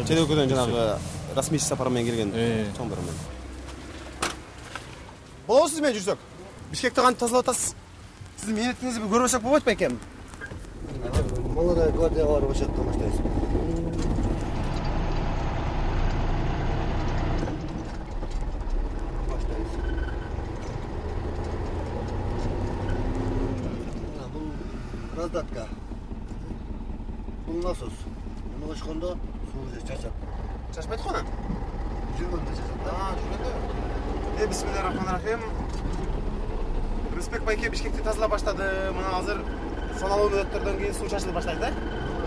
чет өлкөдөн жанагы расмий иш сапар менен келген чоңдор менен. Болобу сиз менен жүрсөк? Бишкекти кантип тазалап атасыз? Сиздин мээнетиңизди көрбөсөк болбойт бекен? Молодая гвардияга барып ошоктон баштайбыз. Раздатка. Бул насос. Муну кочкондо суу чачат. Чачпайт го анан? Жүргөндө чачат. Жүргөндө. Бисмиллахиррахманиррахим. Рыспек байке Бишкекти тазалап баштады. Мына азыр саналуу мүнөттөрдөн кийин суу чачылып баштайт, да?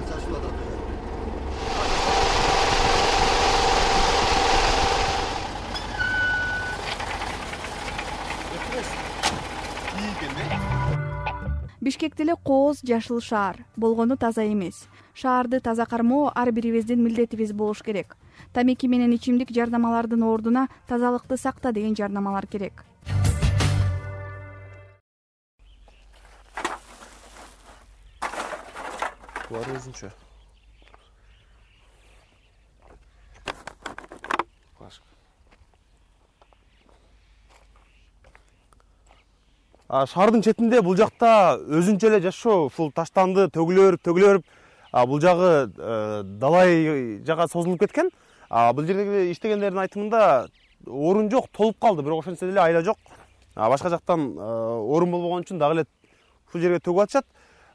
Чачылып атат. Бишкекте эле кооз жашыл шаар болгону таза эмес. Шаарды таза кармоо ар бирибиздин милдетибиз болуш керек. Тамеки менен ичимдик жардамалардын ордуна тазалыкты сакта деген жардамалар керек. Булар өзүнчө. Шаардын четинде бул жакта өзүнчө эле жашоо, ушул таштанды төгүлөрүп, бул жагы далай жага созулуп кеткен. Бул жердеги иштегендердин айтымында орун жок, толуп калды, бирок ошентсе деле айла жок. Башка жактан орун болбогон үчүн дагы эле ушул жерге төгүп атышат.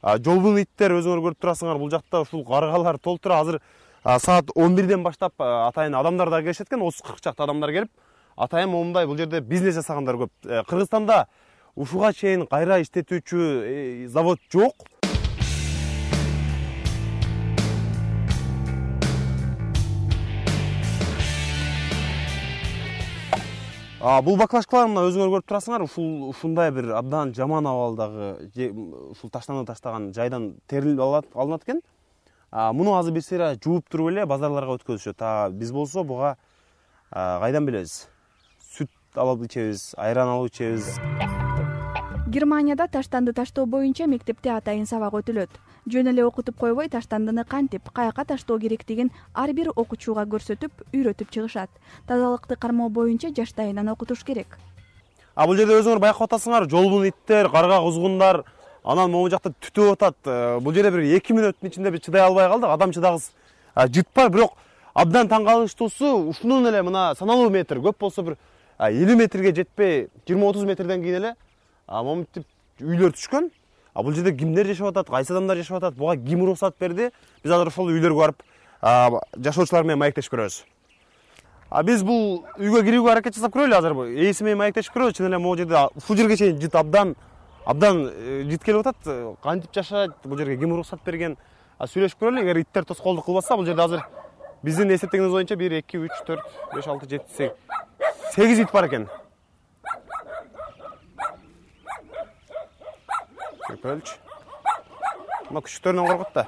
Жолбун иттер өзүңөр көрүп турасыңар, бул жакта ушул каргалар толтура. Азыр саат 11ден баштап атайын адамдар да келишет экен, 30-40 чакты адамдар келип, атайын момундай бул жерде бизнес жасагандар көп. Кыргызстанда ушуга чейин кайра иштетүүчү завод жок. Бул баклажкалар мына өзүңөр көрүп турасыңар, ушундай бир абдан жаман абалдагы ушул таштанды таштаган жайдан терилип алынат экен. Муну азыр бир сыйра жууп туруп эле базарларга өткөзүшөт. Биз болсо буга кайдан билебиз? Сүт алып ичебиз, айран алып ичебиз. Германияда таштанды таштоо боюнча мектепте атайын сабак өтүлөт. Жөн эле окутуп койбой, таштандыны кантип, каяка таштоо керектигин ар бир окуучуга көрсөтүп, үйрөтүп чыгышат. Тазалыкты кармоо боюнча жаштайынан окутуш керек. Бул жерде өзүңөр байкап атасыңар, жолбун иттер, карга кузгундар, анан могу жакта түтүп атат. Бул жерде бир 2 мүнөттүн ичинде биз чыдай албай калдык. Адам чыдагыс жыт бар, бирок абдан таң калыштуусу ушунун эле мына саналуу метр, көп болсо бир 50 метрге жетпей, 20-30 метрден кийин эле момунтип үйлөр түшкөн. Бул жерде кимдер жашап атат, кайсы адамдар жашап атат, буга ким уруксат берди? Биз азыр ошол үйлөргө барып жашоочулар менен маектешип көрөбүз. Биз бул үйгө кирүүгө аракет жасап көрөлү азыр. Ээси менен маектешип көрөбүз. Чын эле могу жерде ушул жерге чейин жыт абдан жыт келип атат. Кантип жашайт? Бул жерге ким уруксат берген? Сүйлөшүп көрөлү. Эгер иттер тоскоолдук кылбаса, бул жерде азыр биздин эсептегенибиз боюнча 1 2 3 4 5 6 7 8 ит бар экен. Көрөлүчү. Мына күчтөрүнөн коркот да.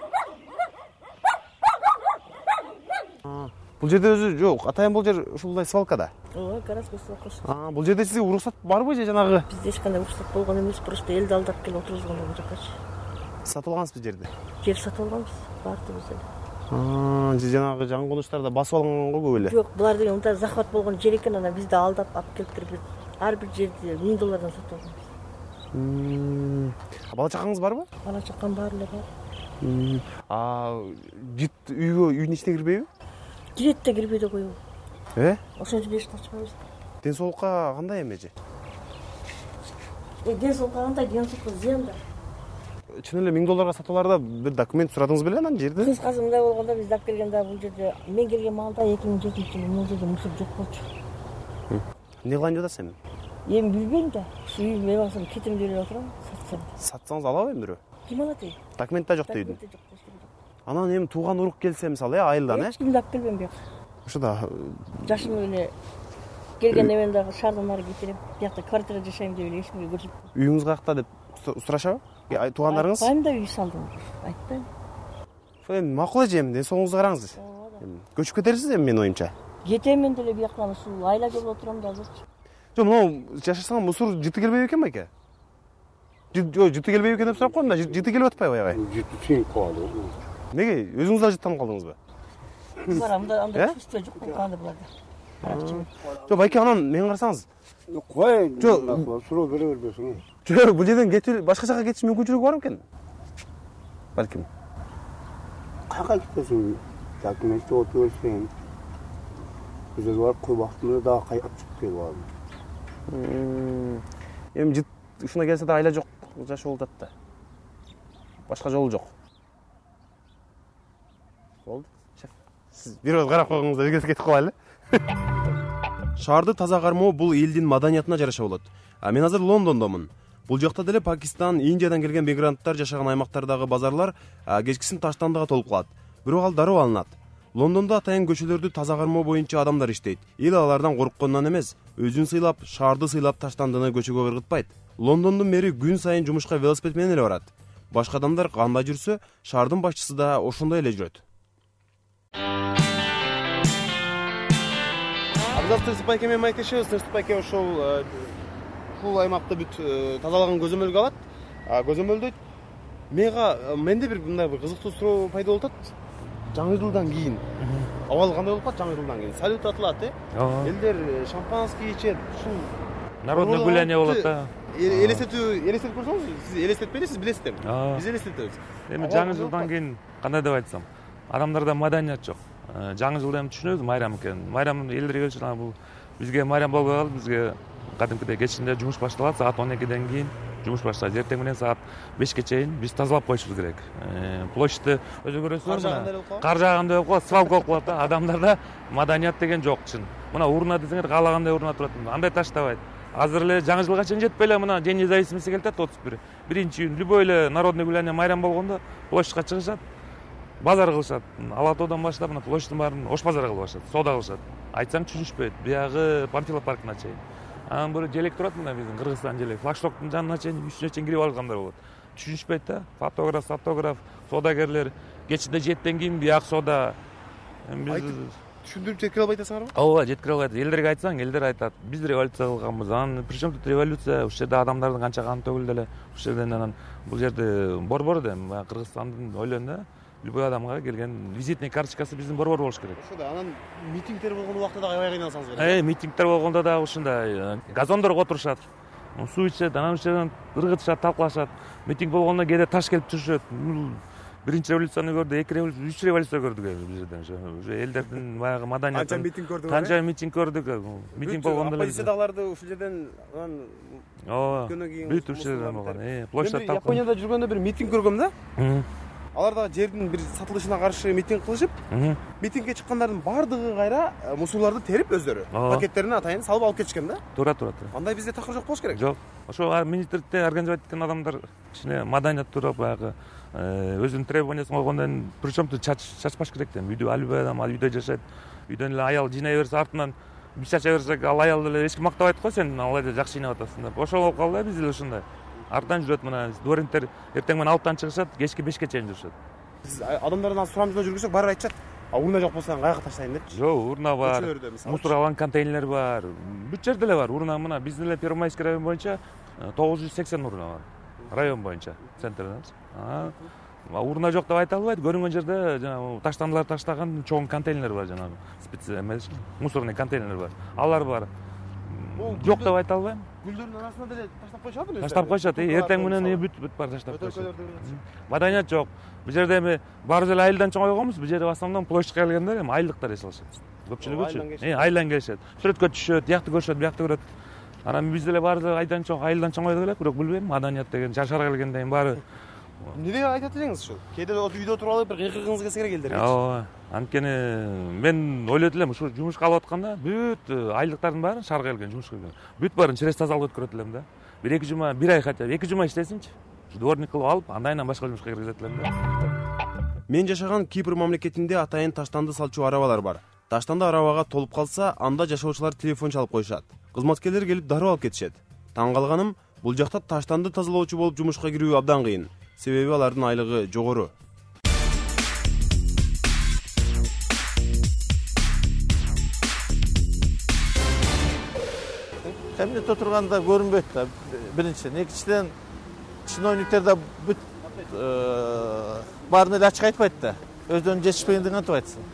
Бул жерде өзү жок, атайын бул жер ушулдай свалкада. Ооба, гаражга свалка. Бул жерде сизге уруксат барбы же жанагы? Бизде эч кандай уруксат болгон эмес, просто элди алдап келип отургузган бул жаккачы. Сатып алгансызбы жерди? Жер сатып алганбыз, баардыгыбыз эле. Же жанагы жаңгонуштарда басып алган го көп эле. Жок, булар деген мындай захват болгон жер экен, анан бизди алдап алып келиптир. Ар бир жерди $1000 сатып алганбыз. Бала чакаңыз барбы? Бала чакам баары эле бар. Жыт үйдүн ичине кирбейби? Кирет да кирбей да коебу. Ошон үчүн эшикти ачпайбыз. Ден соолукка кандай эмежи? Ден соолукка кандай, ден соолукка зыян да. Чын эле $1000 сатып аларда бир документ сурадыңыз беле анан жерди? Кыскасы мындай болгондо биз алып келгенде бул жерде мен келген маалда 2007-жылы бул жерде мусор жок болчу. Эмне кылайын деп атасың эми? Эми билбейм да. Үй мен болсом кетем деп отурам, сатсам. Сатсаңыз алабы эми бирөө? Ким алат эми? Документ да жок дейди. Анан эми тууган урук келсе мисалы, айылдан, Эч кимди алып келбейм бияка. Ошо да. Жашым эле келгенде мен дагы шаардан ары кетирем. Биякта квартирада жашайм деп эле эч кимге көрсөтпөйм. Үйүңүз каякта деп сурашабы? Туугандарыңыз? Айтпайм да үй салдым. Айтпайм. Ошо эми макул эже, эми ден соолугуңузду караңыз. Көчүп кетерсиз эми менин оюмча. Кетем мен деле бияктан ушул айла жолдо отурам да азырчы. Жок, мына жашасаң мусор жыты келбейби экен байке? Жыты келбейби экен деп сурап койдум да, жыты келип атпайбы аябай? Жыты чейин калды. Неге? Өзүңүз да жыттанып калдыңызбы? барам да андай чувство жок кандай буларда. Жок, байке, анан мен карасаңыз. Кой, Жок. суроо бере бербесиң. Жок, бул жерден кетип башка жака кетиш мүмкүнчүлүгү бар экен. Балким. Каяка кетесиң? Жакынча отурсаң. Биз барып кой бактында да кайып чыгып келип алдым. Эми жыт ушуна келсе да айла жок жашоо болот да. Башка жолу жок. Болду. Шеф, сиз бир оз карап койгоңузда бир кетип калайлы. Шаарды таза кармоо бул элдин маданиятына жараша болот. Мен азыр Лондондомун. Бул жакта деле Пакистан, Индиядан келген мигранттар жашаган аймактардагы базарлар кечкисин таштандыга толуп калат. Бирок ал дароо алынат. Лондондо атайын көчөлөрдү таза кармоо боюнча адамдар иштейт. Эл алардан корккондон эмес, өзүн сыйлап, шаарды сыйлап таштандыны көчөгө кыргытпайт. Лондондун мэри күн сайын жумушка велосипед менен эле барат. Башка адамдар кандай жүрсө, шаардын башчысы да ошондой эле жүрөт. Абзал Тырсыпайке менен маектешебиз. Тырсыпайке ошол бул аймакты бүт тазалаган көзөмөлгө алат. Көзөмөлдөйт. Менде бир мындай бир кызыктуу суроо пайда болуп атат. Жаңы жылдан кийин абал кандай болуп калат? Жаңы жылдан кийин салют атылат, элдер шампанский ичет, ушул народный гуляние болот да. Элестетип көрсөңүз, сиз элестетпейсиз, билесиздер. Биз элестетебиз. Эми жаңы жылдан кийин кандай деп айтсам, адамдарда маданият жок. Жаңы жылды эми түшүнөбүз, майрам экен. Майрам элдерге келчү, бул бизге майрам болбой калды, бизге кадимкидей кечинде жумуш башталат, саат 12ден кийин жумуш башталат. Эртең менен саат 5ке чейин биз тазалап коюшубуз керек. Площадьты өзү көрөсүздөр, кар жаагандай болуп калат, свалка болуп калат да. Адамдарда маданият деген жок чын. Мына урна десеңер каалагандай урна турат. Андай таштабайт. Азыр эле жаңы жылга чейин жетпей эле мына День независимости келатат 31-июнь. Любой эле народный гуляние майрам болгондо площадька чыгышат. Базар кылышат. Алатоодан баштап мына площадьтын баарын ош базар кылып башат, соода кылышат. Айтсаң түшүнүшпөйт. Биягы Панфилов паркына чейин. Анан бери желек турат мына биздин Кыргызстан желеги. Флагштоктун жанына чейин, үстүнө чейин кирип алгандар болот. Түшүнүшпөйт да. Фотограф, соодагерлер кечинде 7ден кийин бияк соода. Биз түшүндүрүп жеткире албай атасыңарбы? Ооба, жеткире албайт. Элдерге айтсаң, элдер айтат. Биз революция кылганбыз. Анан причем тут революция? Ушул жерде адамдардын канча каны төгүлдү эле. Ушул жерден анан бул жерде борбор да, Кыргызстандын ойлойм да. Любой адамга келген визитный карточкасы биздин борбор болуш керек. Ошода анан митингдер болгон убакта да аябай кыйналсаңыз керек. Митингдер болгондо да ушундай газондорго отурушат. Суу ичет, анан ушул жерден ыргытышат, талкуулашат. Митинг болгондо кээде таш келип түшөт. Биринчи революцияны көрдүк, 2 революция, 3 революция көрдүк бул жерден. Уже элдердин баягы маданияты. Канча митинг көрдүк. Митинг болгондо эле оппозициядагыларды ушул жерден анан ооба, бүт ушул жерден болгон. Площадь талкуу. Японияда жүргөндө бир митинг көргөм да. Алар да жердин бир сатылышына каршы митинг кылышып, митингге чыккандардын баардыгы кайра мусорларды терип өздөрү пакеттерине атайын салып алып кетишкен да. Туура. Андай бизде такыр жок болуш керек. Жок. Ошо министрликте организовать эткен адамдар кичине маданият туурап баягы өзүнүн требованиясын койгондон причем тут чачпаш керек да. Үйдө албай адам үйдө жашайт. Үйдөн эле аял жыйнай берсе артынан биз чача берсек, ал аялды эле эч ким мактабайт го, сен алайда жакшы жыйнап атасың деп. Ошол болуп калды да, биз эле ушундай. Артан жүрөт мына дворниктер эртең менен 6тан чыгышат, кечки 5ке чейин жүрүшөт. Биз адамдардан сурамжылоо жүргүзсөк, баары айтышат. Урна жок болсо каяка таштайын депчи. Жок, урна бар. Мусор алган контейнерлер бар. Бүт жерде эле бар. Урна мына биздин эле Первомайский район боюнча 980 урна бар. Район боюнча, центрден. Урна жок деп айта албайт. Көрүнгөн жерде жанагы таштандылар таштаган чоң контейнерлер бар, жанагы специалдуу мусорный контейнерлер бар. Алар бар. Жок деп айта албайм. Гүлдөрдүн арасына деле таштап коюшат эле. Таштап коюшат. Эртең менен бүт бар таштап коюшат. Маданият жок. Бул жерде эми баары эле айылдан чоңойгонбуз. Бул жерде в основном площадька келгендер эми айылдыктар эсалышат. Көпчүлүгүчү айылдан келишет. Сүрөткө түшөт, биякты көрүшөт, биякты көрөт. Анан биз деле баары эле айылдан чоңойдук эле, бирок билбейм, маданият деген жашарга келгенден кийин баары. Эмне айтат элеңиз ушул? Кээде үйдө туруп алып бир кыйкыгыңыз келсе керек элдерге. Ооба. Анткени мен ойлойт элем, ушу жумушка алып атканда бүт айылдыктардын баары шаарга келген, жумушка келген. Бүт баарын через тазалап өткөрөт элем да. Бир 2 жума, 1 ай хотя бы 2 жума иштесинчи. Дворник кылып алып, андан башка жумушка киргизет элем да. Мен жашаган Кипр мамлекетинде атайын таштанды салчу арабалар бар. Таштанды арабага толуп калса, анда жашоочулар телефон чалып коюшат. Кызматкерлер келип дароо алып кетишет. Таң калганым, бул жакта таштанды тазалоочу болуп жумушка кирүү абдан кыйын. Себеби алардын айлыгы жогору. Кабинетте турганда көрүнбөйт да. Биринчиден, экинчиден чиновниктер да бүт баарын эле ачык айтпайт да. Өздөрүнүн жетишпегендигин антип айтсын.